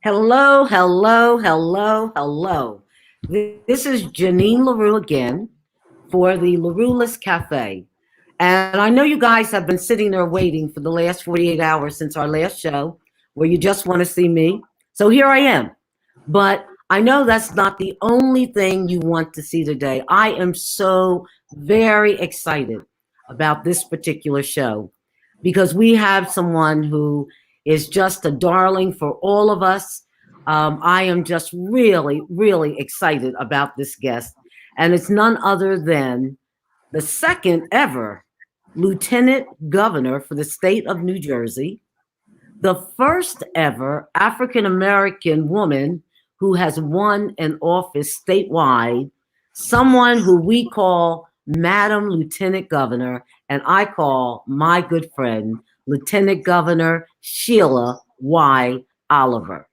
Hello, hello, hello, hello. This is Janine LaRue again for the LaRuelist Cafe. And I know you guys have been sitting there waiting for the last 48 hours since our last show where you just want to see me. So here I am. But I know that's not the only thing you want to see today. I am so very excited about this particular show because we have someone who is just a darling for all of us. I am just really, really excited about this guest. And it's none other than the second ever Lieutenant Governor for the state of New Jersey, the first ever African American woman who has won an office statewide, someone who we call Madam Lieutenant Governor, and I call my good friend, Lieutenant Governor Sheila Oliver.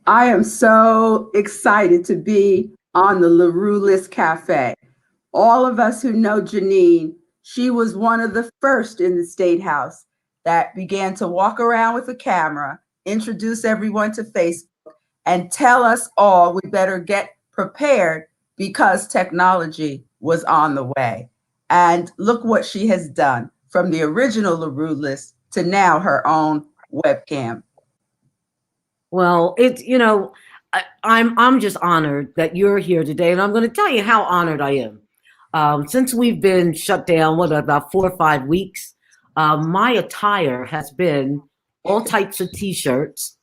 I am so excited to be on the LaRuelist Cafe. All of us who know Janine, she was one of the first in the State House that began to walk around with a camera, introduce everyone to Facebook, and tell us all we better get prepared because technology was on the way. And look what she has done from the original LaRuelist to now her own webcam. Well, I'm just honored that you're here today, and I'm going to tell you how honored I am. Since we've been shut down, about 4 or 5 weeks, my attire has been all types of T-shirts.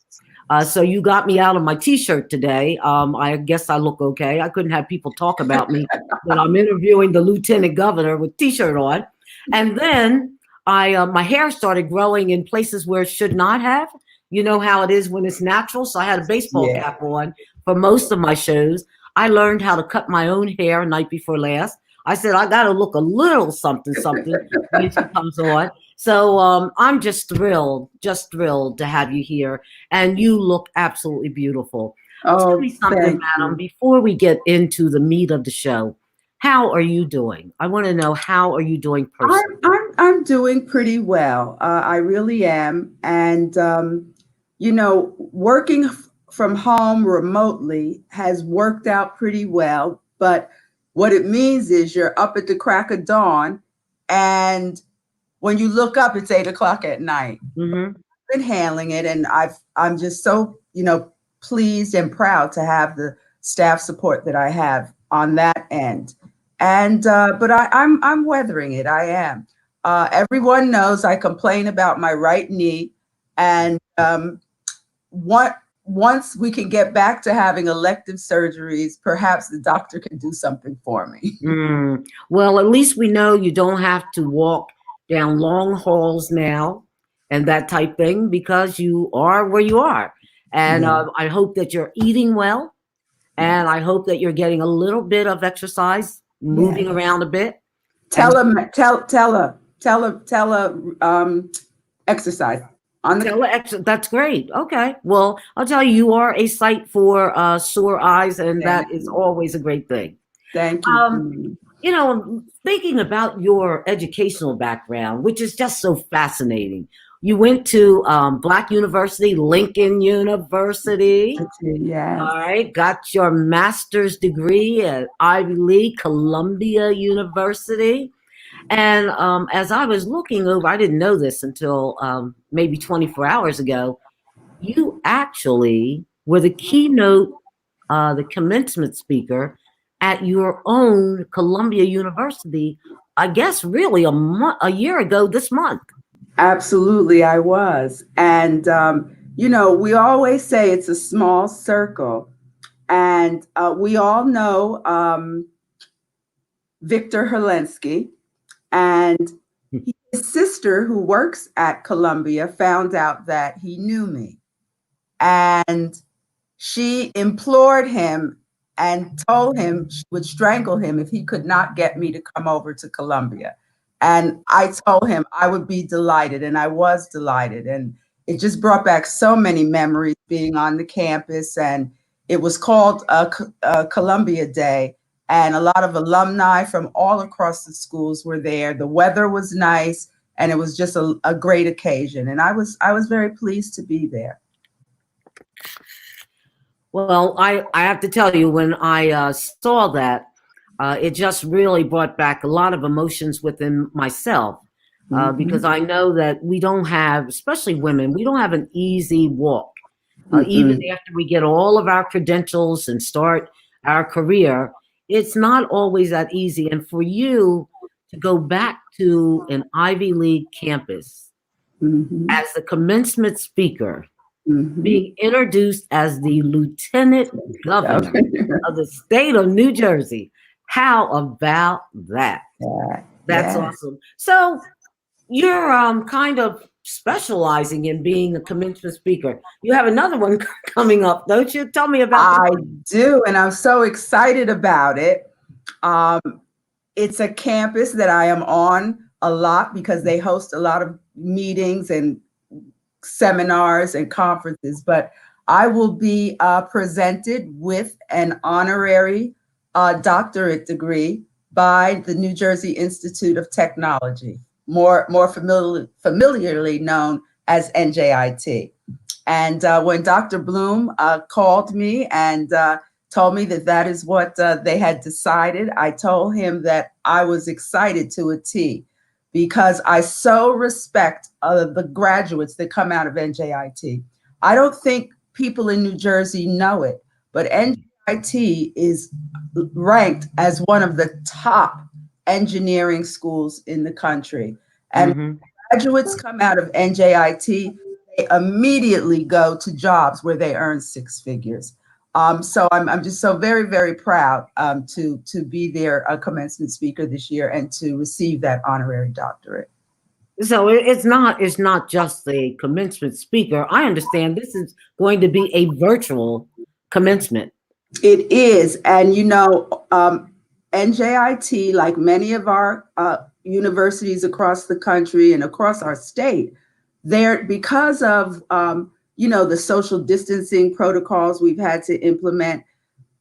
So you got me out of my T-shirt today. I guess I look okay. I couldn't have people talk about me that I'm interviewing the Lieutenant Governor with T-shirt on, and then my hair started growing in places where it should not have. You know how it is when it's natural. So I had a baseball cap on for most of my shows. I learned how to cut my own hair night before last. I said, I got to look a little something when she comes on. So I'm just thrilled to have you here. And you look absolutely beautiful. Tell me something, madam, before we get into the meat of the show. How are you doing? I want to know, how are you doing personally? I'm doing pretty well. I really am. And, working from home remotely has worked out pretty well. But what it means is you're up at the crack of dawn, and when you look up, it's 8 o'clock at night. Mm-hmm. I've been handling it, and I'm just so pleased and proud to have the staff support that I have on that end. And but I'm weathering it. I am. Everyone knows I complain about my right knee, and once we can get back to having elective surgeries, perhaps the doctor can do something for me. Well, at least we know you don't have to walk down long halls now and that type thing, because you are where you are. And I hope that you're eating well, and I hope that you're getting a little bit of exercise, moving around a bit. Tell her exercise. That's great. Okay. Well, I'll tell you, you are a sight for sore eyes, and that is always a great thing. Thank you. Thinking about your educational background, which is just so fascinating. You went to Black University, Lincoln University. Yes. All right. Got your master's degree at Ivy League, Columbia University. And as I was looking over, I didn't know this until maybe 24 hours ago, you actually were the keynote, the commencement speaker at your own Columbia University, I guess really a year ago this month. Absolutely, I was. And, we always say it's a small circle. And we all know Victor Herlensky. And his sister, who works at Columbia, found out that he knew me. And she implored him and told him she would strangle him if he could not get me to come over to Columbia. And I told him I would be delighted, and I was delighted. And it just brought back so many memories being on the campus. And it was called Columbia Day. And a lot of alumni from all across the schools were there. The weather was nice, and it was just a great occasion. And I was very pleased to be there. Well, I have to tell you, when I saw that, it just really brought back a lot of emotions within myself, because I know that we don't have, especially women, we don't have an easy walk. Even after we get all of our credentials and start our career, it's not always that easy. And for you to go back to an Ivy League campus as the commencement speaker, being introduced as the lieutenant governor of the state of New Jersey. How about that? That's awesome. So you're kind of specializing in being a commencement speaker. You have another one coming up, don't you? Tell me about I do, and I'm so excited about it. It's a campus that I am on a lot because they host a lot of meetings and seminars and conferences, but I will be presented with an honorary doctorate degree by the New Jersey Institute of Technology, more familiarly known as NJIT. And when Dr. Bloom called me and told me that that is what they had decided, I told him that I was excited to a T, because I so respect the graduates that come out of NJIT. I don't think people in New Jersey know it, but NJIT is ranked as one of the top engineering schools in the country. And graduates come out of NJIT, they immediately go to jobs where they earn six figures. So I'm just so very, very proud to be their commencement speaker this year and to receive that honorary doctorate. So it's not just the commencement speaker. I understand this is going to be a virtual commencement. It is, and NJIT, like many of our universities across the country and across our state, they're because of the social distancing protocols we've had to implement,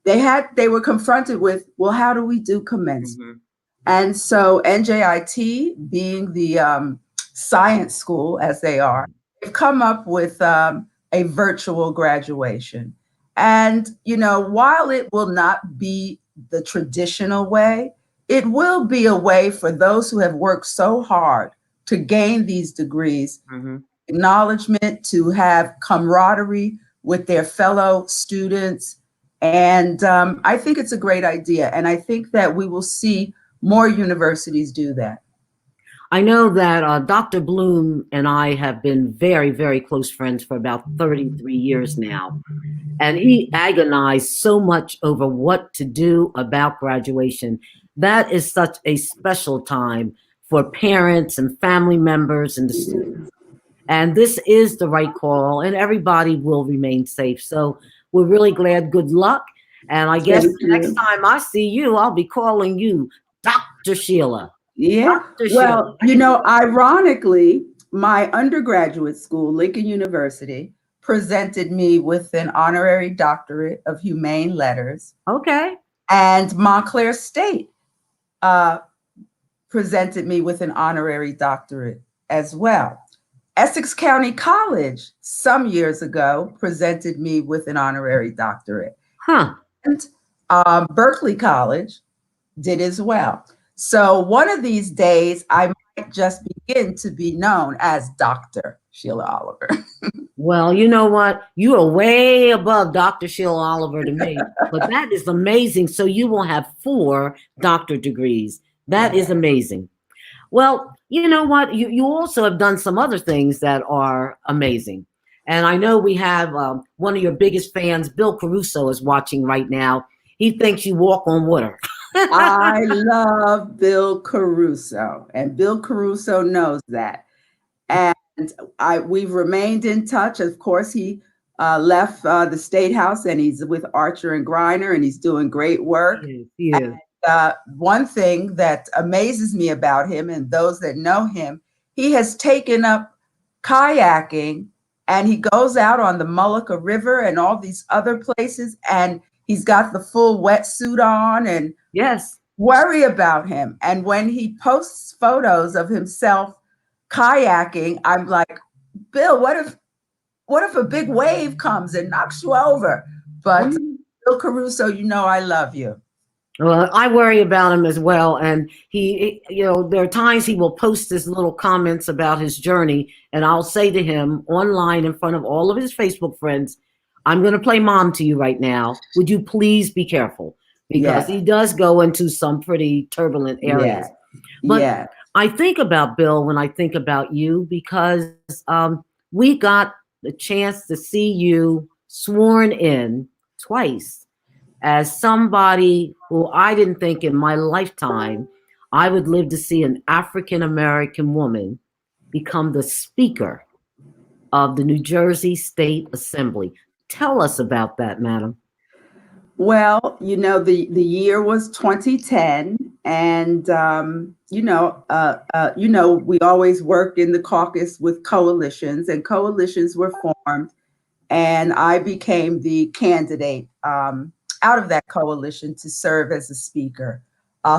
they were confronted with, well, how do we do commencement? And so NJIT, being the science school as they are, they've come up with a virtual graduation. And while it will not be the traditional way, it will be a way for those who have worked so hard to gain these degrees, acknowledgement, to have camaraderie with their fellow students. And I think it's a great idea. And I think that we will see more universities do that. I know that Dr. Bloom and I have been very, very close friends for about 33 years now. And he agonized so much over what to do about graduation. That is such a special time for parents and family members and the students. And this is the right call, and everybody will remain safe. So we're really glad. Good luck. And I guess next time I see you, I'll be calling you Dr. Sheila. Yeah. Well, ironically, my undergraduate school, Lincoln University, presented me with an honorary doctorate of humane letters. Okay. And Montclair State presented me with an honorary doctorate as well. Essex County College, some years ago, presented me with an honorary doctorate. And Berkeley College did as well. So one of these days, I might just begin to be known as Dr. Sheila Oliver. Well, you know what? You are way above Dr. Sheila Oliver to me, but that is amazing. So you will have 4 doctorate degrees. That is amazing. Well, you know what? You also have done some other things that are amazing. And I know we have one of your biggest fans, Bill Caruso, is watching right now. He thinks you walk on water. I love Bill Caruso, and Bill Caruso knows that. And we've remained in touch. Of course, he left the State House, and he's with Archer and Griner, and he's doing great work. Yeah. One thing that amazes me about him, and those that know him, he has taken up kayaking, and he goes out on the Mullica River and all these other places, and he's got the full wetsuit on, and worry about him. And when he posts photos of himself kayaking, I'm like, Bill, what what if a big wave comes and knocks you over? But Bill Caruso, you know I love you. Well, I worry about him as well. And he, you know, there are times he will post his little comments about his journey. And I'll say to him online in front of all of his Facebook friends, I'm going to play mom to you right now. Would you please be careful? Because he does go into some pretty turbulent areas. But I think about Bill when I think about you, because we got the chance to see you sworn in twice as somebody who I didn't think in my lifetime I would live to see an African-American woman become the Speaker of the New Jersey State Assembly. Tell us about that, madam. Well, you know, the year was 2010, and you know, we always work in the caucus with coalitions, and coalitions were formed, and I became the candidate out of that coalition to serve as a speaker,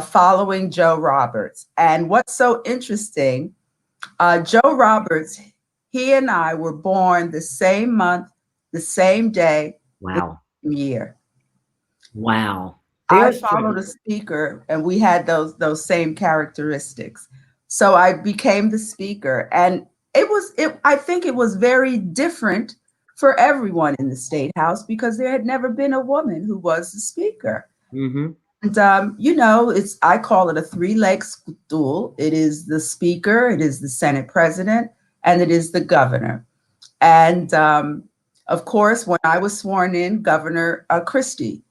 following Joe Roberts. And what's so interesting, Joe Roberts, he and I were born the same month, the same day, Wow. the same year. Wow. I followed a speaker, and we had those same characteristics. So I became the speaker, and I think it was very different for everyone in the State House, because there had never been a woman who was the speaker. And you know, I call it a three-leg stool. It is the speaker, it is the Senate president, and it is the governor. And of course, when I was sworn in, Governor Christie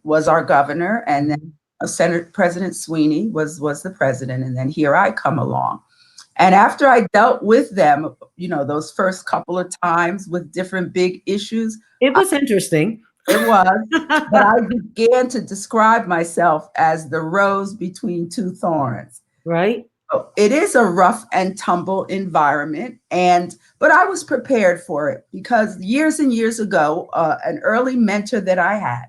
was our governor, and then Senate President Sweeney was the president, and then here I come along. And after I dealt with them, you know, those first couple of times with different big issues. It was interesting. It was, but I began to describe myself as the rose between two thorns. Right. So it is a rough and tumble environment, but I was prepared for it, because years and years ago, an early mentor that I had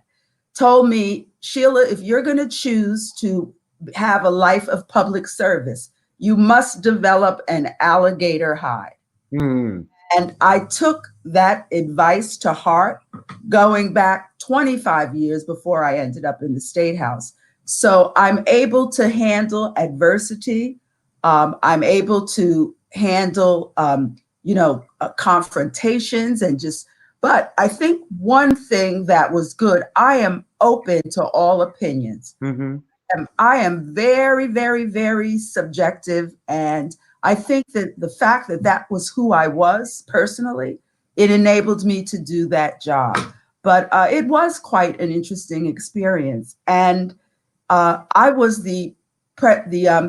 told me, Sheila, if you're going to choose to have a life of public service, you must develop an alligator hide. And I took that advice to heart, going back 25 years before I ended up in the State House. So I'm able to handle adversity. I'm able to handle, you know, confrontations and but I think one thing that was good, I am open to all opinions. I am very, very, very subjective. And I think that the fact that that was who I was personally, it enabled me to do that job. But it was quite an interesting experience. And I was the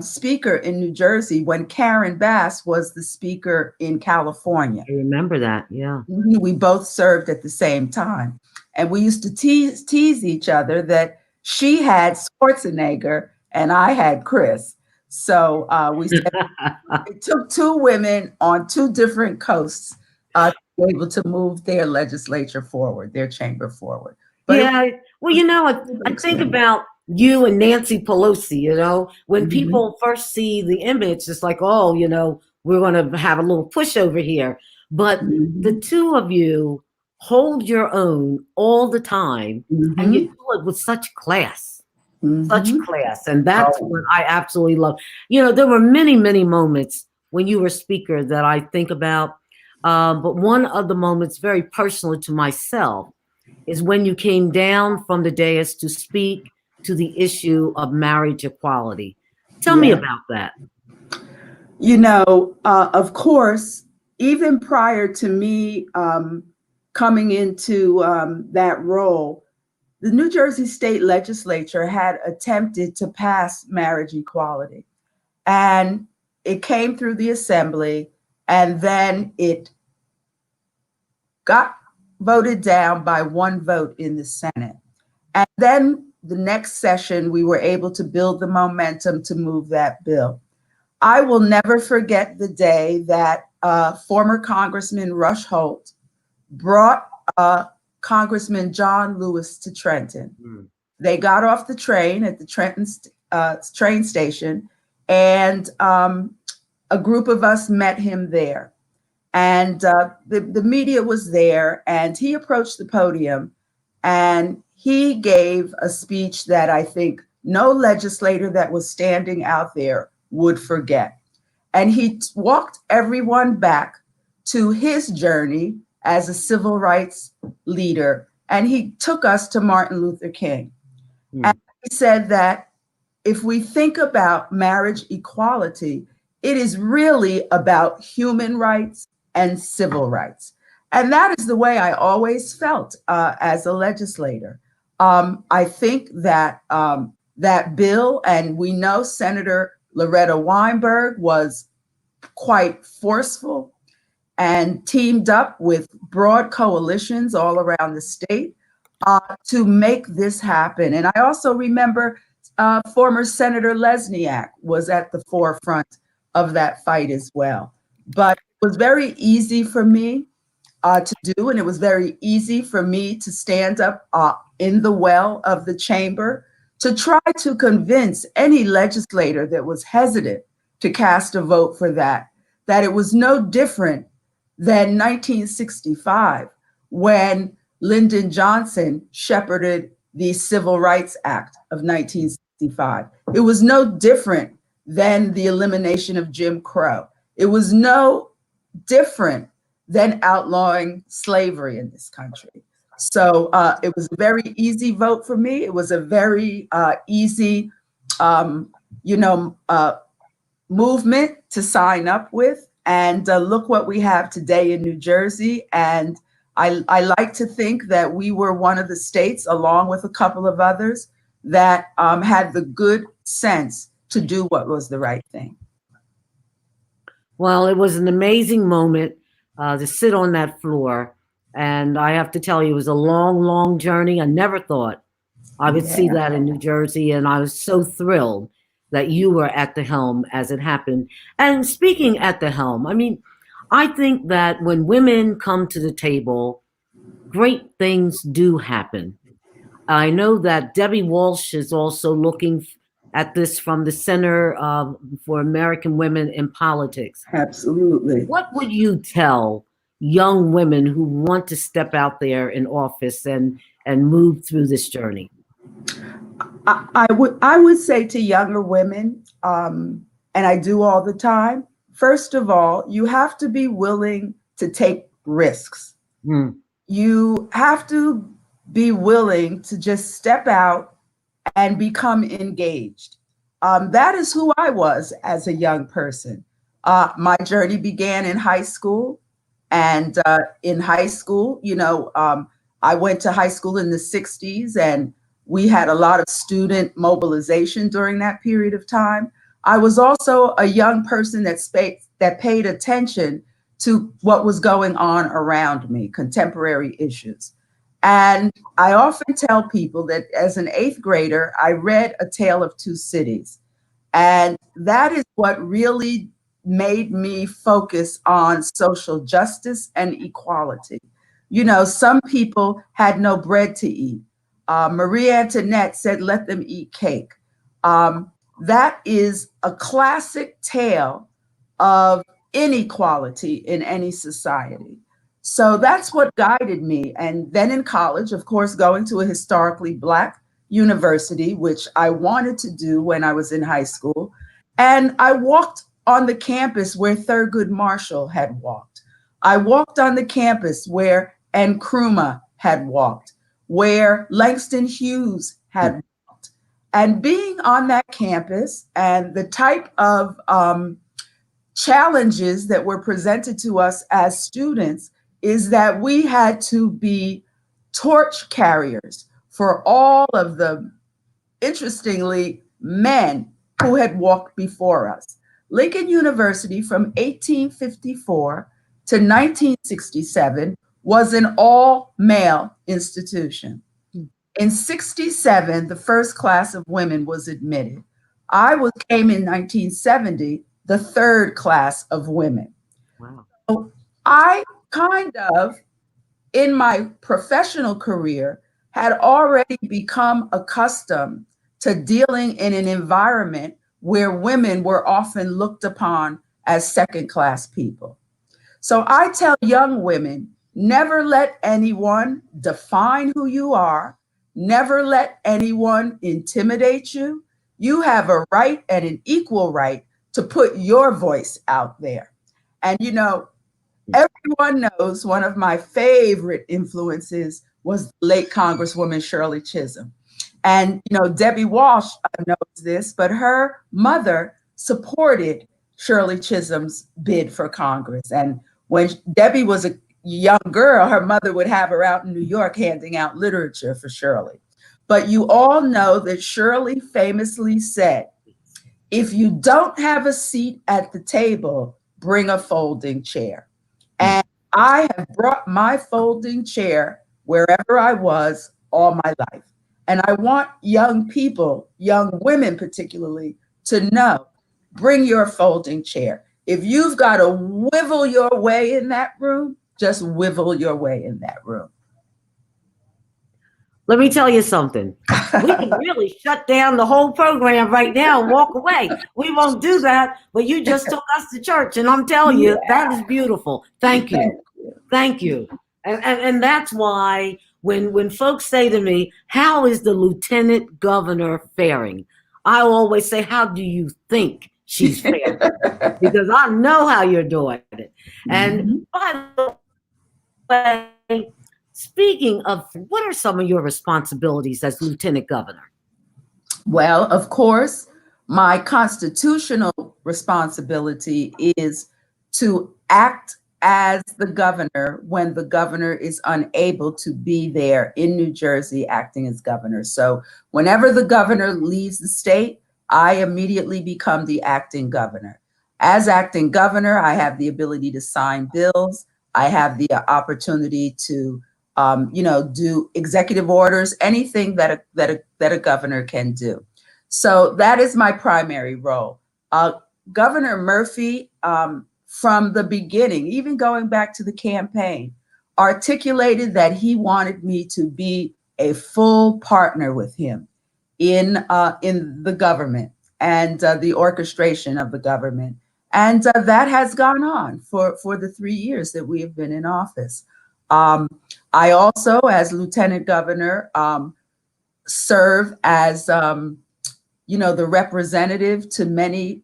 speaker in New Jersey when Karen Bass was the speaker in California. I remember that, yeah. We both served at the same time. And we used to tease each other that she had Schwarzenegger and I had Chris. So we said it took two women on two different coasts to be able to move their legislature forward, their chamber forward. But yeah, well, you know, I think about you and Nancy Pelosi, you know, when people first see the image, it's like, oh, you know, we're going to have a little push over here. But the two of you hold your own all the time, and you do it with such class, such class. And that's what I absolutely love. You know, there were many, many moments when you were speaker that I think about. But one of the moments very personal to myself is when you came down from the dais to speak to the issue of marriage equality. Tell me about that. You know, of course, even prior to me coming into that role, the New Jersey State Legislature had attempted to pass marriage equality. And it came through the Assembly, and then it got voted down by one vote in the Senate. And then the next session, we were able to build the momentum to move that bill. I will never forget the day that former Congressman Rush Holt brought Congressman John Lewis to Trenton. They got off the train at the Trenton train station, and a group of us met him there. And the media was there, and he approached the podium and he gave a speech that I think no legislator that was standing out there would forget. And he walked everyone back to his journey as a civil rights leader. And he took us to Martin Luther King. And he said that if we think about marriage equality, it is really about human rights and civil rights. And that is the way I always felt as a legislator. I think that that bill, and we know Senator Loretta Weinberg was quite forceful and teamed up with broad coalitions all around the state to make this happen. And I also remember former Senator Lesniak was at the forefront of that fight as well. But it was very easy for me to do, and it was very easy for me to stand up in the well of the chamber to try to convince any legislator that was hesitant to cast a vote for that it was no different than 1965 when Lyndon Johnson shepherded the Civil Rights Act of 1965. It was no different than the elimination of Jim Crow. It was no different than outlawing slavery in this country. So it was a very easy vote for me. It was a very easy, movement to sign up with. And look what we have today in New Jersey. And I like to think that we were one of the states, along with a couple of others, that had the good sense to do what was the right thing. Well, it was an amazing moment to sit on that floor. And I have to tell you, it was a long, long journey. I never thought I would see that in New Jersey. And I was so thrilled that you were at the helm as it happened. And speaking at the helm, I mean, I think that when women come to the table, great things do happen. I know that Debbie Walsh is also looking at this from the Center for American Women in Politics. Absolutely. What would you tell young women who want to step out there in office and move through this journey? I would say to younger women, and I do all the time, first of all, you have to be willing to take risks. You have to be willing to just step out and become engaged. That is who I was as a young person. My journey began in high school. And in high school, I went to high school in the 60s, and we had a lot of student mobilization during that period of time. I was also a young person that paid attention to what was going on around me, contemporary issues. And I often tell people that as an 8th grader, I read A Tale of Two Cities. And that is what really made me focus on social justice and equality. Some people had no bread to eat. Marie Antoinette said, let them eat cake. That is a classic tale of inequality in any society. So that's what guided me. And then in college, of course, going to a historically Black university, which I wanted to do when I was in high school. And I walked on the campus where Thurgood Marshall had walked. I walked on the campus where Nkrumah had walked, where Langston Hughes had walked. And being on that campus and the type of challenges that were presented to us as students is that we had to be torch carriers for all of the, interestingly, men who had walked before us. Lincoln University from 1854 to 1967 was an all-male institution. In 67, the first class of women was admitted. Came in 1970, the third class of women. Wow. So I kind of, in my professional career, had already become accustomed to dealing in an environment where women were often looked upon as second-class people. So I tell young women, never let anyone define who you are. Never let anyone intimidate you. You have a right and an equal right to put your voice out there. And you know, everyone knows one of my favorite influences was the late Congresswoman Shirley Chisholm. And, you know, Debbie Walsh knows this, but her mother supported Shirley Chisholm's bid for Congress. And when Debbie was a young girl, her mother would have her out in New York handing out literature for Shirley. But you all know that Shirley famously said, if you don't have a seat at the table, bring a folding chair. And I have brought my folding chair wherever I was all my life. And I want young people, young women particularly, to know, bring your folding chair. If you've got to wivel your way in that room, just wivel your way in that room. Let me tell you something. We can really shut down the whole program right now and walk away. We won't do that, but you just took us to church, and I'm telling you, that is beautiful. Thank you. Thank you. And that's why when folks say to me, how is the lieutenant governor faring? I always say, how do you think she's faring? Because I know how you're doing it. And by the way, speaking of, what are some of your responsibilities as lieutenant governor? Well, of course, my constitutional responsibility is to act as the governor when the governor is unable to be there in New Jersey acting as governor. So whenever the governor leaves the state, I immediately become the acting governor. As acting governor, I have the ability to sign bills. I have the opportunity to do executive orders, anything that a governor can do. So that is my primary role. Governor Murphy, from the beginning, even going back to the campaign, articulated that he wanted me to be a full partner with him in the government and the orchestration of the government. And that has gone on for the 3 years that we have been in office. I also, as lieutenant governor, serve as, the representative to many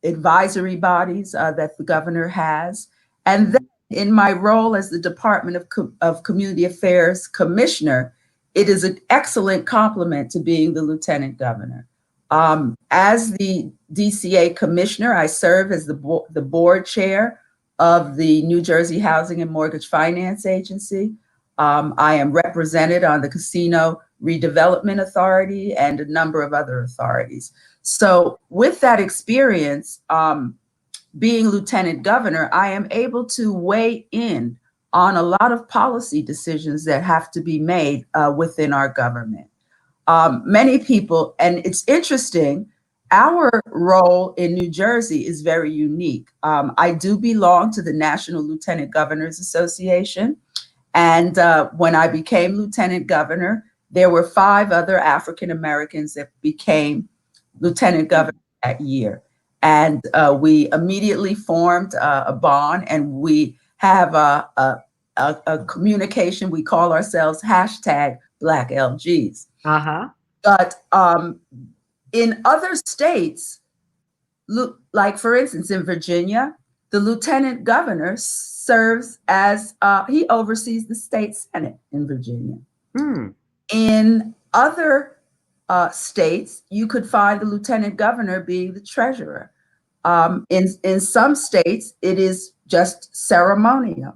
advisory bodies that the governor has. And then in my role as the Department of Community Affairs Commissioner, it is an excellent complement to being the lieutenant governor. As the DCA commissioner, I serve as the board chair of the New Jersey Housing and Mortgage Finance Agency. I am represented on the Casino Redevelopment Authority and a number of other authorities. So with that experience, being lieutenant governor, I am able to weigh in on a lot of policy decisions that have to be made within our government. Many people, and it's interesting, our role in New Jersey is very unique. I do belong to the National Lieutenant Governors Association. And when I became lieutenant governor, there were 5 other African Americans that became lieutenant governor that year. And we immediately formed a bond, and we have a communication. We call ourselves #BlackLGs. But in other states, like for instance, in Virginia, the lieutenant governor serves as, he oversees the state senate in Virginia. In other states, you could find the lieutenant governor being the treasurer. In some states, it is just ceremonial.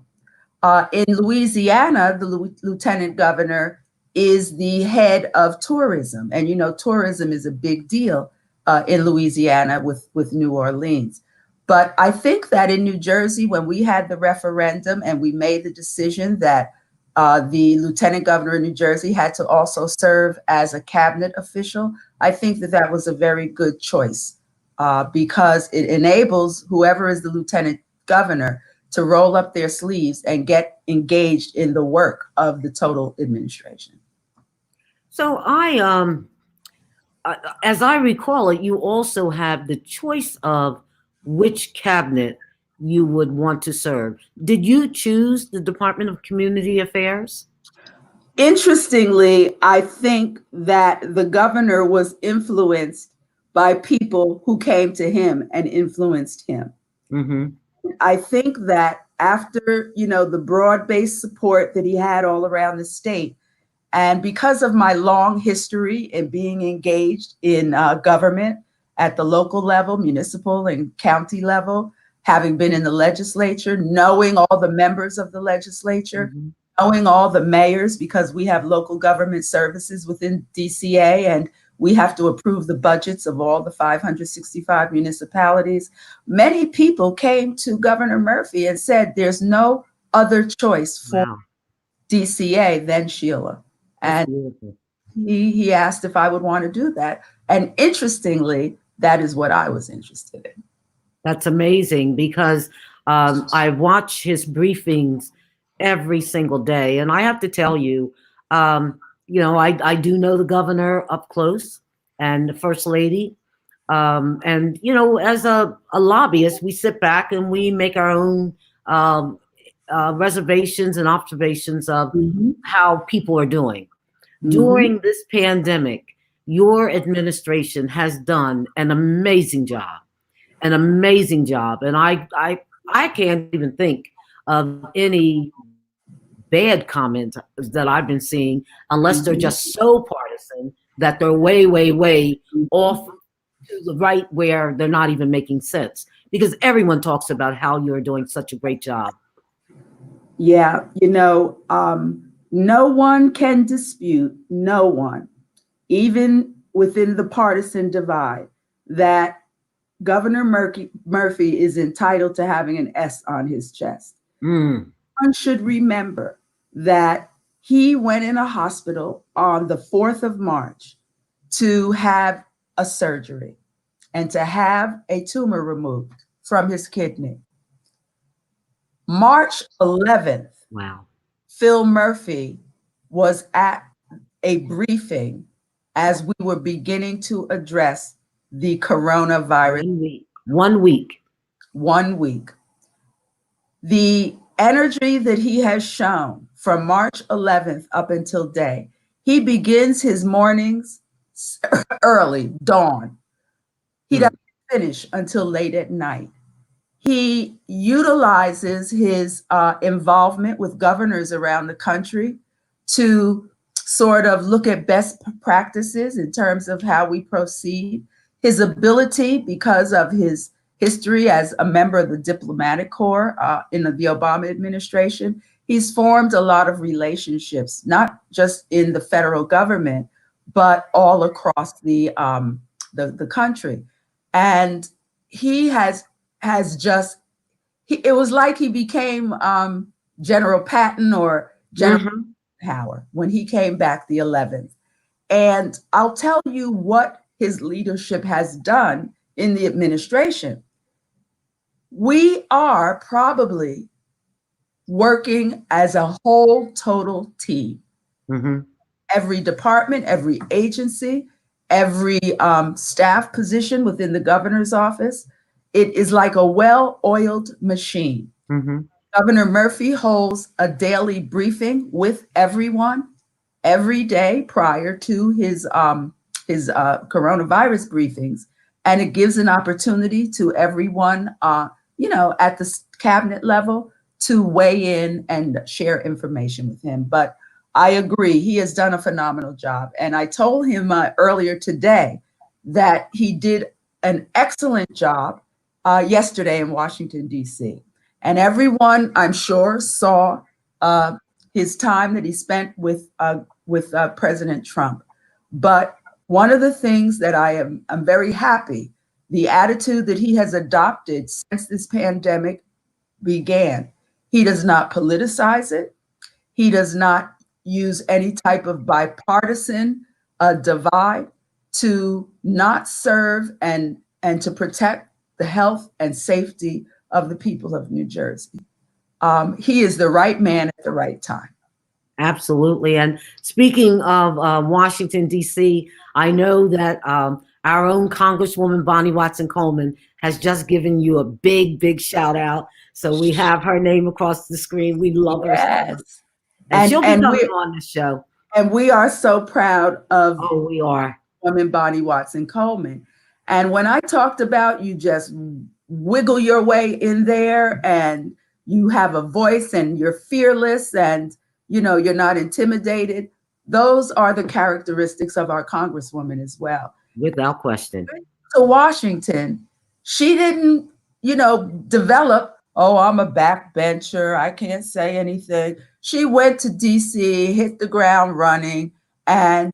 In Louisiana, the lieutenant governor is the head of tourism. And, tourism is a big deal in Louisiana with New Orleans. But I think that in New Jersey, when we had the referendum and we made the decision that the lieutenant governor in New Jersey had to also serve as a cabinet official, I think that that was a very good choice because it enables whoever is the lieutenant governor to roll up their sleeves and get engaged in the work of the total administration. So as I recall it, you also have the choice of which cabinet you would want to serve. Did you choose the Department of Community Affairs? Interestingly, I think that the governor was influenced by people who came to him and influenced him. Mm-hmm. I think that after, the broad-based support that he had all around the state, and because of my long history in being engaged in government at the local level, municipal and county level, having been in the legislature, knowing all the members of the legislature, Mm-hmm. knowing all the mayors, because we have local government services within DCA and we have to approve the budgets of all the 565 municipalities. Many people came to Governor Murphy and said, there's no other choice for Wow. DCA than Sheila. That's And beautiful. he asked if I would want to do that. And interestingly, that is what I was interested in. That's amazing, because I watch his briefings every single day. And I have to tell you, I do know the governor up close and the first lady. And, as a lobbyist, we sit back and we make our own reservations and observations of how people are doing. During this pandemic, your administration has done an amazing job. An amazing job. And I can't even think of any bad comments that I've been seeing, unless they're just so partisan that they're way, way, way off to the right, where they're not even making sense. Because everyone talks about how you're doing such a great job. Yeah, no one can dispute, no one, even within the partisan divide, that Governor Murphy is entitled to having an S on his chest. One should remember that he went in a hospital on the 4th of March to have a surgery and to have a tumor removed from his kidney. March 11th, Wow. Phil Murphy was at a briefing as we were beginning to address the coronavirus. 1 week. 1 week. The energy that he has shown from March 11th up until day, he begins his mornings early, dawn. He doesn't finish until late at night. He utilizes his involvement with governors around the country to sort of look at best practices in terms of how we proceed. His ability, because of his history as a member of the diplomatic corps in the Obama administration, he's formed a lot of relationships, not just in the federal government, but all across the country. And he has just, it was like he became General Patton or General Howard when he came back the 11th. And I'll tell you what his leadership has done in the administration. We are probably working as a whole total team. Every department, every agency, every staff position within the governor's office, it is like a well-oiled machine. Governor Murphy holds a daily briefing with everyone every day prior to his coronavirus briefings, and it gives an opportunity to everyone, at the cabinet level to weigh in and share information with him. But I agree, he has done a phenomenal job. And I told him earlier today that he did an excellent job yesterday in Washington, D.C. And everyone, I'm sure, saw his time that he spent with President Trump. But one of the things that I'm very happy, the attitude that he has adopted since this pandemic began. He does not politicize it. He does not use any type of bipartisan divide to not serve and to protect the health and safety of the people of New Jersey. He is the right man at the right time. Absolutely. And speaking of Washington, D.C., I know that our own Congresswoman Bonnie Watson Coleman has just given you a big, big shout out. So we have her name across the screen. We love her so much. Yes. And she'll be And coming on the show. we are so proud of Oh, we are. Woman Bonnie Watson Coleman. And when I talked about you just wiggle your way in there and you have a voice and you're fearless and you're not intimidated, those are the characteristics of our Congresswoman as well. Without question. To Washington, she didn't, develop, oh, I'm a backbencher, I can't say anything. She went to DC, hit the ground running, and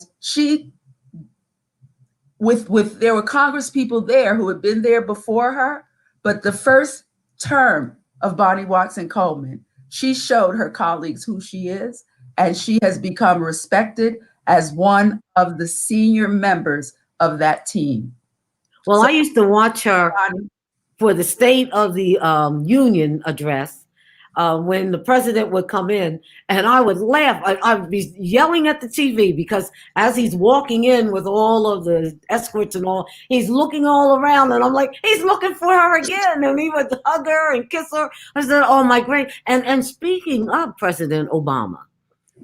there were Congress people there who had been there before her, but the first term of Bonnie Watson Coleman, she showed her colleagues who she is, and she has become respected as one of the senior members of that team. Well, I used to watch her for the State of the Union address when the president would come in, and I would laugh. I'd be yelling at the TV because as he's walking in with all of the escorts and all, he's looking all around, and I'm like, he's looking for her again, and he would hug her and kiss her. I said, oh my great. And speaking of President Obama,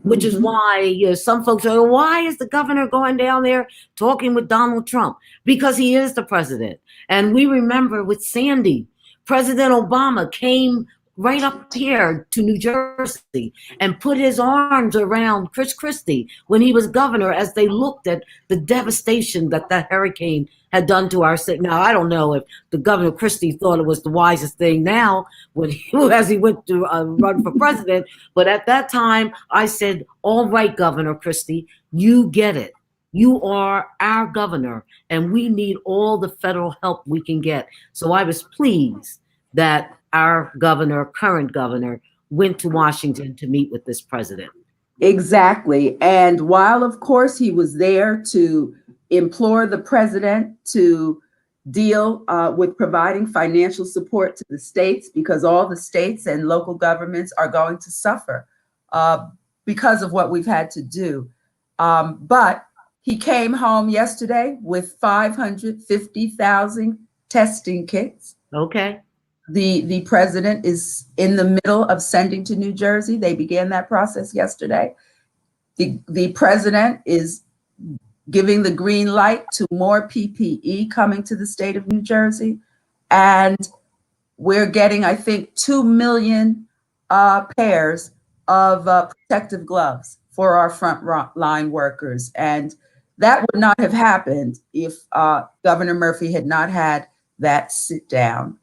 which is why some folks are, why is the governor going down there talking with Donald Trump? Because he is the president. And we remember with Sandy, President Obama came right up here to New Jersey and put his arms around Chris Christie when he was governor as they looked at the devastation that that hurricane had done to our city. Now, I don't know if the Governor Christie thought it was the wisest thing now as he went to run for president, but at that time I said, all right, Governor Christie, you get it. You are our governor, and we need all the federal help we can get. So I was pleased that our governor, current governor, went to Washington to meet with this president. Exactly. And while, of course, he was there to implore the president to deal with providing financial support to the states, because all the states and local governments are going to suffer because of what we've had to do. But he came home yesterday with 550,000 testing kits. Okay. The president is in the middle of sending to New Jersey. They began that process yesterday. The president is giving the green light to more PPE coming to the state of New Jersey. And we're getting, I think, 2 million pairs of protective gloves for our front line workers. And that would not have happened if Governor Murphy had not had that sit down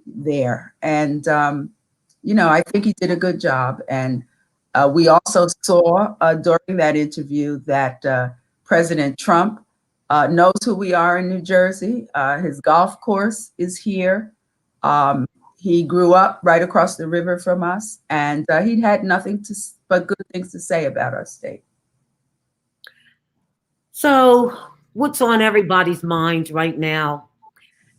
there. And, I think he did a good job. And we also saw during that interview that President Trump knows who we are in New Jersey. His golf course is here. He grew up right across the river from us, and he had nothing but good things to say about our state. So what's on everybody's mind right now?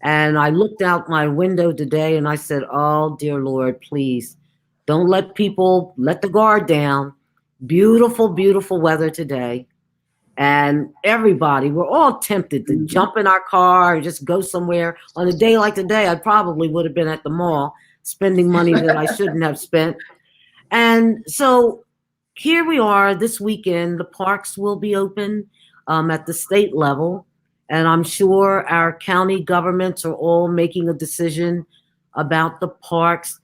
And I looked out my window today and I said, oh, dear Lord, please don't let people let the guard down. Beautiful, beautiful weather today. And everybody, we're all tempted to jump in our car and just go somewhere. On a day like today, I probably would have been at the mall spending money that I shouldn't have spent. And so here we are this weekend. The parks will be open at the state level. And I'm sure our county governments are all making a decision about the parks.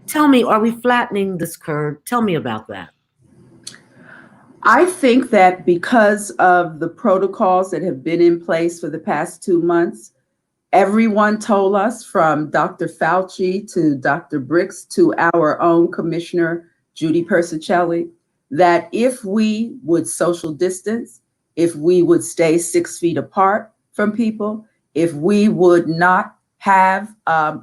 Tell me, are we flattening this curve? Tell me about that. I think that because of the protocols that have been in place for the past 2 months, everyone told us, from Dr. Fauci to Dr. Briggs to our own Commissioner Judy Persicelli, that if we would social distance, if we would stay 6 feet apart from people, if we would not have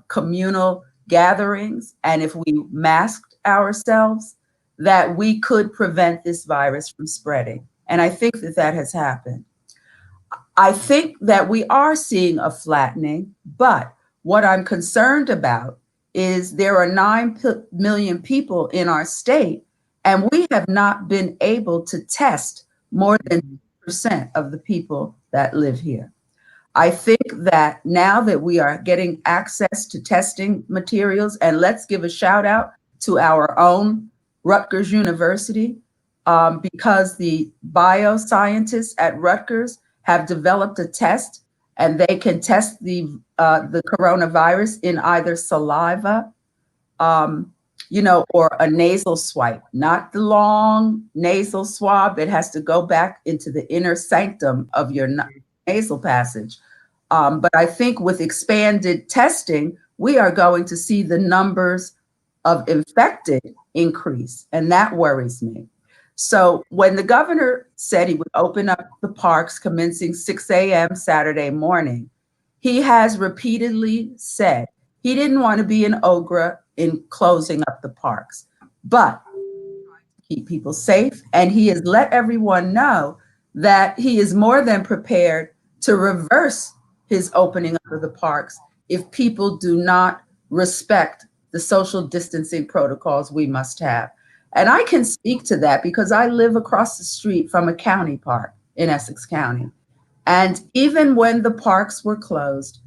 communal gatherings, and if we masked ourselves, that we could prevent this virus from spreading. And I think that that has happened. I think that we are seeing a flattening, but what I'm concerned about is there are 9 million people in our state, and we have not been able to test more than 2% of the people that live here. I think that now that we are getting access to testing materials, and let's give a shout out to our own Rutgers University, because the bioscientists at Rutgers have developed a test, and they can test the coronavirus in either saliva, um, or a nasal swipe, not the long nasal swab that has to go back into the inner sanctum of your nasal passage. But I think with expanded testing, we are going to see the numbers of infected increase, and that worries me. So when the governor said he would open up the parks commencing 6 a.m. Saturday morning, he has repeatedly said he didn't want to be an ogre in closing up the parks, but keep people safe. And he has let everyone know that he is more than prepared to reverse his opening up of the parks if people do not respect the social distancing protocols we must have. And I can speak to that because I live across the street from a county park in Essex County. And even when the parks were closed,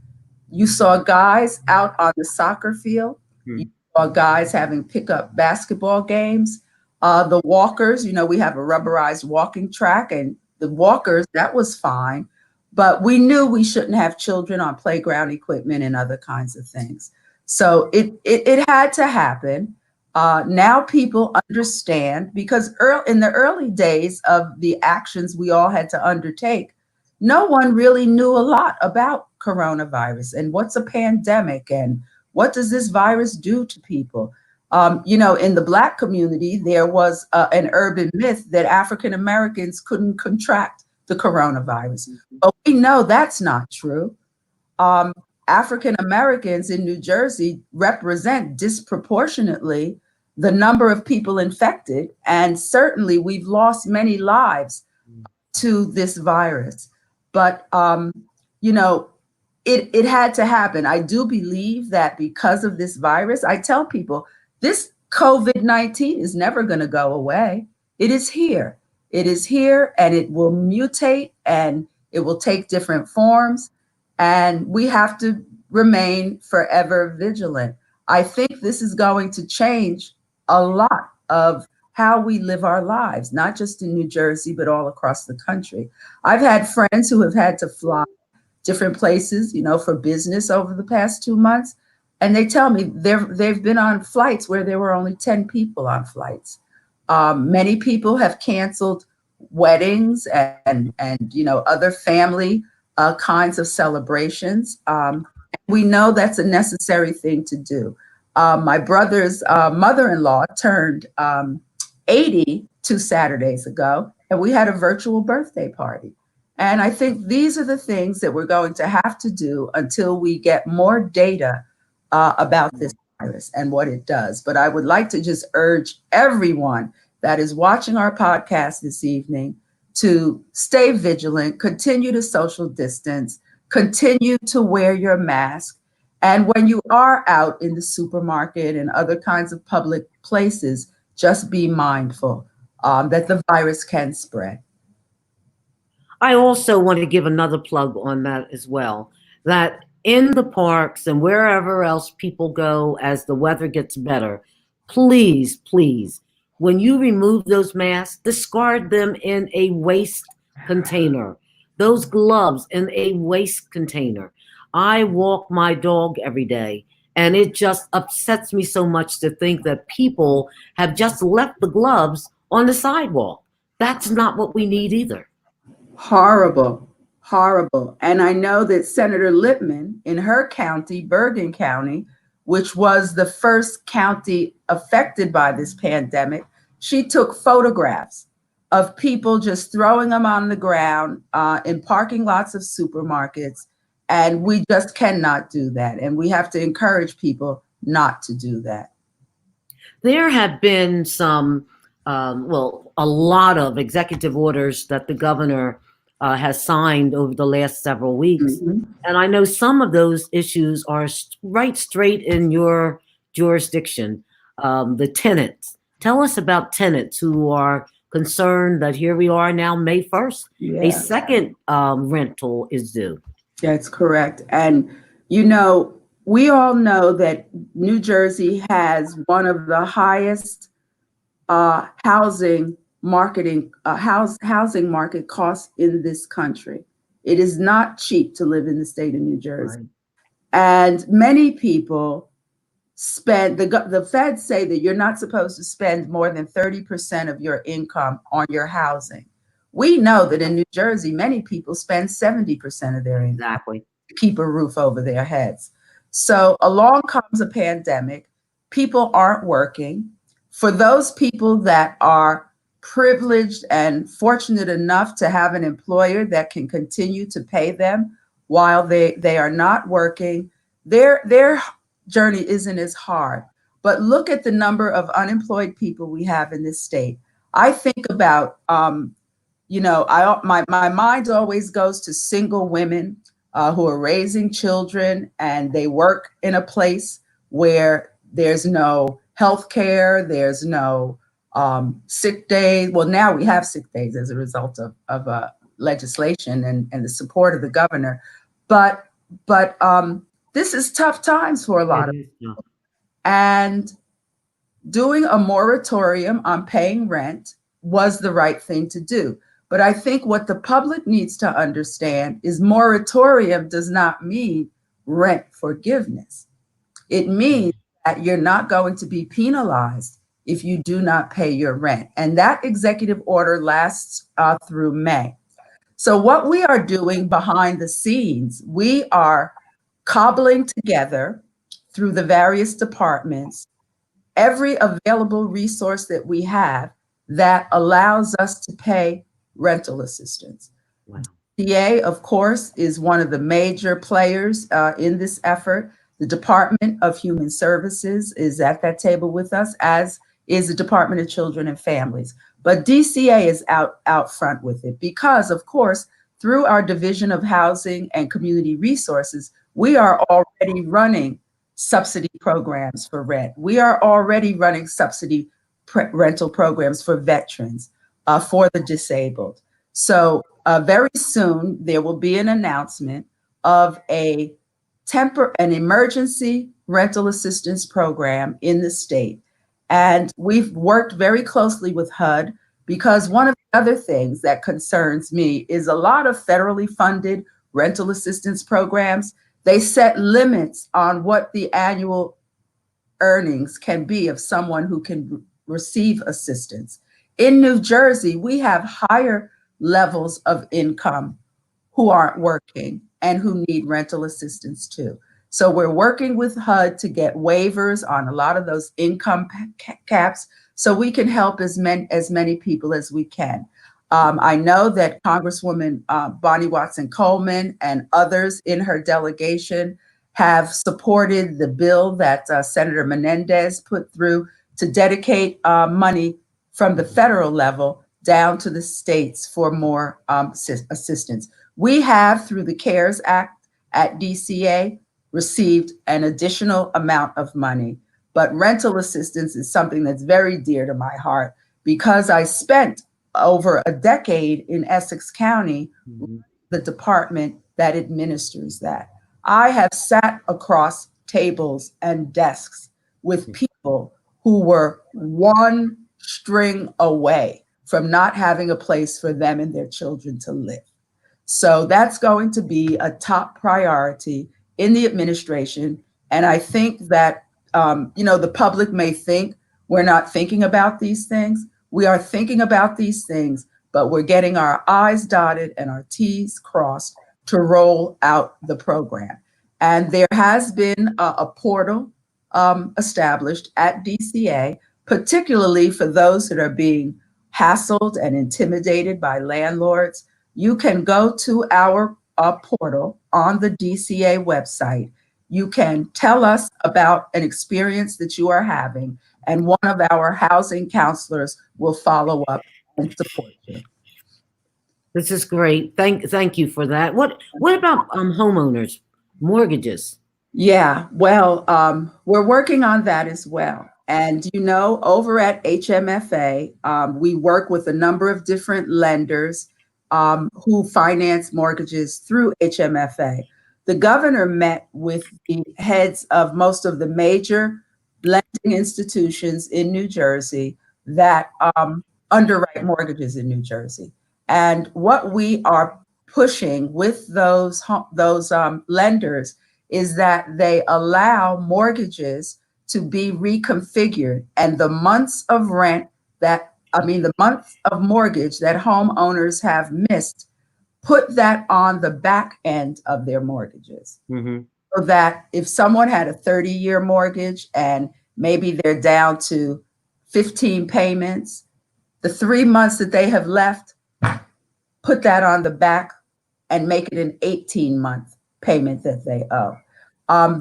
you saw guys out on the soccer field. You saw guys having pickup basketball games. The walkers, we have a rubberized walking track, and the walkers, that was fine. But we knew we shouldn't have children on playground equipment and other kinds of things. So it had to happen. Now people understand, because in the early days of the actions we all had to undertake, no one really knew a lot about coronavirus and what's a pandemic and what does this virus do to people. In the Black community, there was an urban myth that African Americans couldn't contract the coronavirus. But we know that's not true. African Americans in New Jersey represent disproportionately the number of people infected, and certainly we've lost many lives to this virus. But it had to happen. I do believe that because of this virus, I tell people this COVID-19 is never going to go away. It is here. It is here, and it will mutate, and it will take different forms, and we have to remain forever vigilant. I think this is going to change a lot of how we live our lives, not just in New Jersey, but all across the country. I've had friends who have had to fly different places, for business over the past 2 months. And they tell me they've been on flights where there were only 10 people on flights. Many people have canceled weddings and other family kinds of celebrations. We know that's a necessary thing to do. My brother's mother-in-law turned 80 2 Saturdays ago, and we had a virtual birthday party. And I think these are the things that we're going to have to do until we get more data about this virus and what it does. But I would like to just urge everyone that is watching our podcast this evening to stay vigilant, continue to social distance, continue to wear your mask. And when you are out in the supermarket and other kinds of public places, just be mindful that the virus can spread. I also want to give another plug on that as well, that in the parks and wherever else people go as the weather gets better, please, please, when you remove those masks, discard them in a waste container. Those gloves in a waste container. I walk my dog every day, and it just upsets me so much to think that people have just left the gloves on the sidewalk. That's not what we need either. Horrible, horrible. And I know that Senator Lippman in her county, Bergen County, which was the first county affected by this pandemic, she took photographs of people just throwing them on the ground in parking lots of supermarkets. And we just cannot do that. And we have to encourage people not to do that. There have been some, a lot of executive orders that the governor has signed over the last several weeks. Mm-hmm. And I know some of those issues are right straight in your jurisdiction. The tenants. Tell us about tenants who are concerned that here we are now, May 1st, a second rental is due. That's correct. And, you know, we all know that New Jersey has one of the highest housing market costs in this country. It is not cheap to live in the state of New Jersey. Right. And many people spend, the feds say that you're not supposed to spend more than 30% of your income on your housing. We know that in New Jersey, many people spend 70% of their income Exactly. to keep a roof over their heads. So along comes a pandemic. People aren't working. For those people that are privileged and fortunate enough to have an employer that can continue to pay them while they are not working, their journey isn't as hard. But look at the number of unemployed people we have in this state. I think about, my mind always goes to single women who are raising children and they work in a place where there's no health care, there's no sick days. Well, now we have sick days as a result of legislation and the support of the governor. But this is tough times for a lot It of is. people. And doing a moratorium on paying rent was the right thing to do. But I think what the public needs to understand is moratorium does not mean rent forgiveness. It means that you're not going to be penalized if you do not pay your rent. And that executive order lasts through May. So what we are doing behind the scenes, we are cobbling together through the various departments every available resource that we have that allows us to pay rental assistance. Wow. DA, of course, is one of the major players in this effort. The Department of Human Services is at that table with us, as is the Department of Children and Families. But DCA is out front with it because, of course, through our Division of Housing and Community Resources, we are already running subsidy programs for rent. We are already running subsidy rental programs for veterans, for the disabled. So very soon there will be an announcement of an emergency rental assistance program in the state. And we've worked very closely with HUD because one of the other things that concerns me is a lot of federally funded rental assistance programs. They set limits on what the annual earnings can be of someone who can receive assistance. In New Jersey, we have higher levels of income who aren't working and who need rental assistance too. So we're working with HUD to get waivers on a lot of those income caps so we can help as many people as we can. I know that Congresswoman Bonnie Watson Coleman and others in her delegation have supported the bill that Senator Menendez put through to dedicate money from the federal level down to the states for more assistance. We have, through the CARES Act at DCA, received an additional amount of money, but rental assistance is something that's very dear to my heart because I spent over a decade in Essex County, the department that administers that. I have sat across tables and desks with people who were one string away from not having a place for them and their children to live. So that's going to be a top priority in the administration. And I think that, the public may think we're not thinking about these things. We are thinking about these things, but we're getting our I's dotted and our T's crossed to roll out the program. And there has been a portal established at DCA, particularly for those that are being hassled and intimidated by landlords. You can go to our portal on the DCA website. You can tell us about an experience that you are having, and one of our housing counselors will follow up and support you. This is great. Thank you for that. What about homeowners, mortgages? Yeah, well, we're working on that as well. And over at HMFA, we work with a number of different lenders, who finance mortgages through HMFA. The governor met with the heads of most of the major lending institutions in New Jersey that underwrite mortgages in New Jersey. And what we are pushing with those lenders is that they allow mortgages to be reconfigured, and the months of rent the months of mortgage that homeowners have missed, put that on the back end of their mortgages. Mm-hmm. So that if someone had a 30-year mortgage and maybe they're down to 15 payments, the 3 months that they have left, put that on the back and make it an 18-month payment that they owe.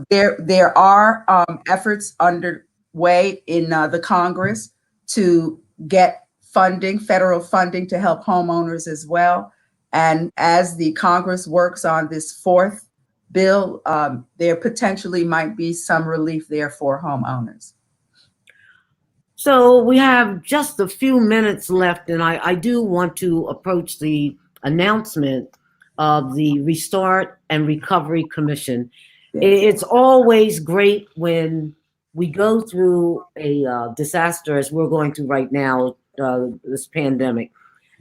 There are efforts underway in the Congress to get funding, federal funding, to help homeowners as well. And as the Congress works on this fourth bill, there potentially might be some relief there for homeowners. So we have just a few minutes left, and I do want to approach the announcement of the Restart and Recovery Commission. Yes. It's always great when we go through a disaster, as we're going through right now, this pandemic,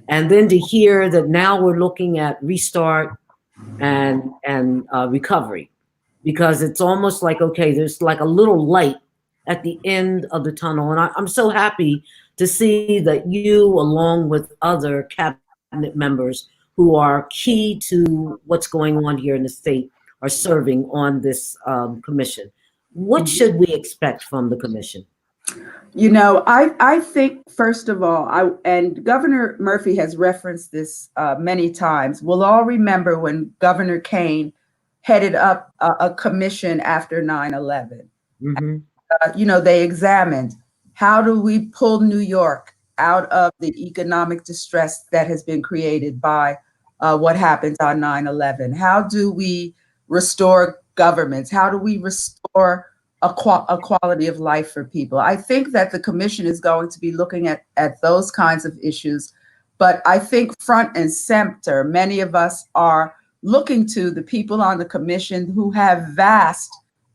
and then to hear that now we're looking at restart and recovery, because it's almost like, okay, there's like a little light at the end of the tunnel. And I'm so happy to see that you, along with other cabinet members who are key to what's going on here in the state, are serving on this commission. What should we expect from the commission? You know, I think, first of all, and Governor Murphy has referenced this many times. We'll all remember when Governor Kane headed up a commission after 9/11. Mm-hmm. You know, they examined, how do we pull New York out of the economic distress that has been created by what happened on 9/11? How do we restore governments? How do we restore a quality of life for people? I think that the commission is going to be looking at those kinds of issues. But I think front and center, many of us are looking to the people on the commission who have vast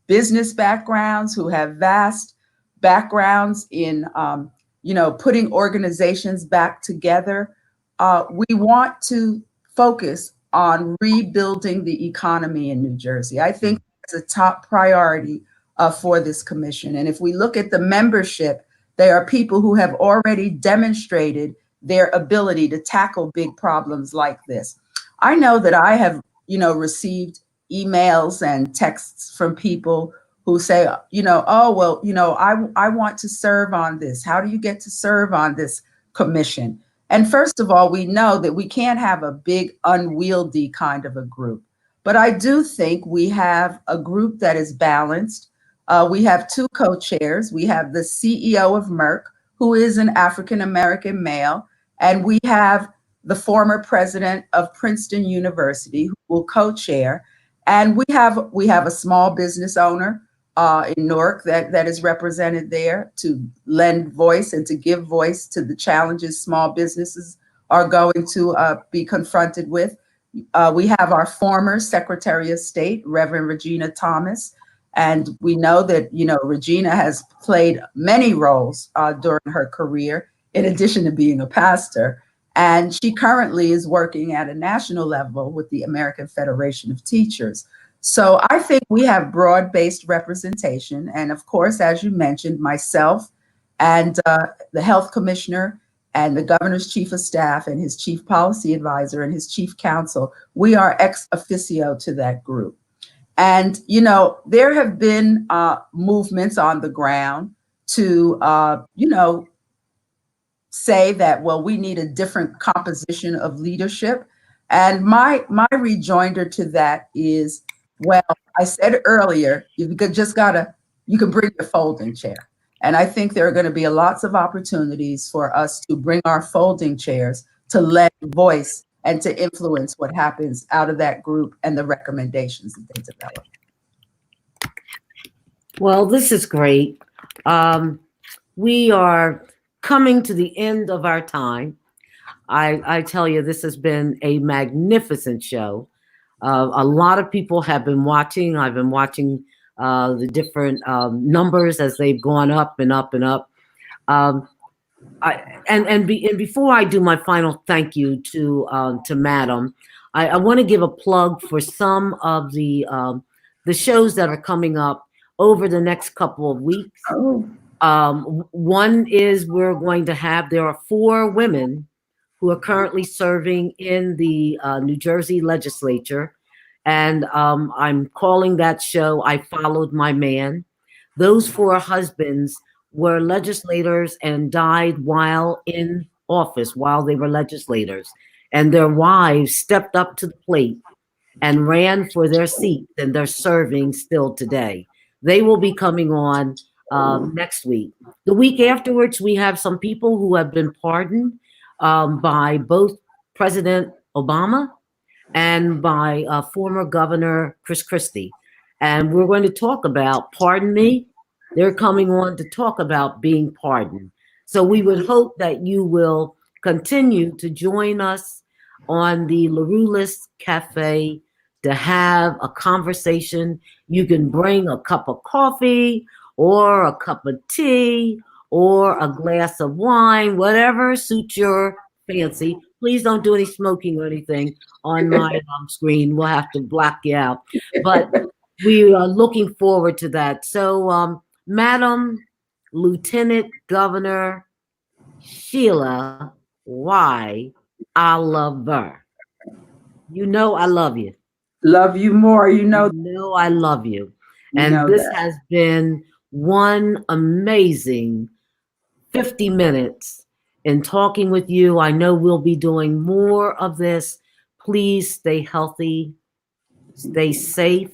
business backgrounds, who have vast backgrounds in, putting organizations back together. We want to focus on rebuilding the economy in New Jersey. I think it's a top priority for this commission. And if we look at the membership, they are people who have already demonstrated their ability to tackle big problems like this. I know that I have, received emails and texts from people who say, I want to serve on this. How do you get to serve on this commission? And first of all, we know that we can't have a big, unwieldy kind of a group. But I do think we have a group that is balanced. We have two co-chairs. We have the CEO of Merck, who is an African-American male, and we have the former president of Princeton University, who will co-chair. And we have a small business owner in Newark that is represented there to lend voice and to give voice to the challenges small businesses are going to be confronted with. We have our former Secretary of State, Reverend Regina Thomas. And we know that, Regina has played many roles during her career, in addition to being a pastor. And she currently is working at a national level with the American Federation of Teachers. So I think we have broad-based representation. And of course, as you mentioned, myself and the health commissioner and the governor's chief of staff and his chief policy advisor and his chief counsel, we are ex officio to that group. And, there have been movements on the ground to, say that, well, we need a different composition of leadership. And my rejoinder to that is, well, I said earlier, you can bring your folding chair. And I think there are going to be lots of opportunities for us to bring our folding chairs to lend voice and to influence what happens out of that group and the recommendations that they develop. Well, this is great. We are coming to the end of our time. I tell you, this has been a magnificent show. A lot of people have been watching. I've been watching the different numbers as they've gone up and up and up. Um, and before I do my final thank you to Madam, I want to give a plug for some of the shows that are coming up over the next couple of weeks. Oh, One is there are 4 women who are currently serving in the New Jersey legislature. And I'm calling that show I Followed My Man. Those 4 husbands were legislators and died while in office, while they were legislators. And their wives stepped up to the plate and ran for their seats, and they're serving still today. They will be coming on next week. The week afterwards, we have some people who have been pardoned by both President Obama and by former Governor Chris Christie. And we're going to talk about, pardon me, they're coming on to talk about being pardoned. So we would hope that you will continue to join us on the LaRuelist Cafe to have a conversation. You can bring a cup of coffee or a cup of tea or a glass of wine, whatever suits your fancy. Please don't do any smoking or anything on my screen. We'll have to block you out. But we are looking forward to that. So, Madam Lieutenant Governor Sheila Y. Oliver, you know I love you. love you more. You know I love you. And this that. has been one amazing 50 minutes in talking with you. I know we'll be doing more of this. Please stay healthy, stay safe.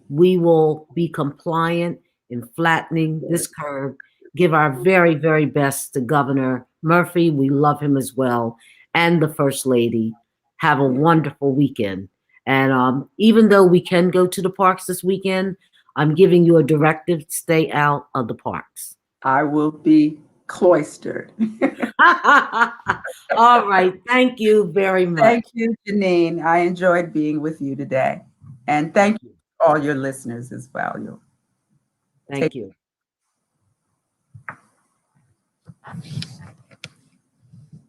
We will be compliant in flattening this curve. Give our very, very best to Governor Murphy. We love him as well. And the First Lady. Have a wonderful weekend. And even though we can go to the parks this weekend, I'm giving you a directive, stay out of the parks. I will be cloistered. All right. Thank you very much. Thank you, Janine. I enjoyed being with you today. And thank you to all your listeners as well. Thank you.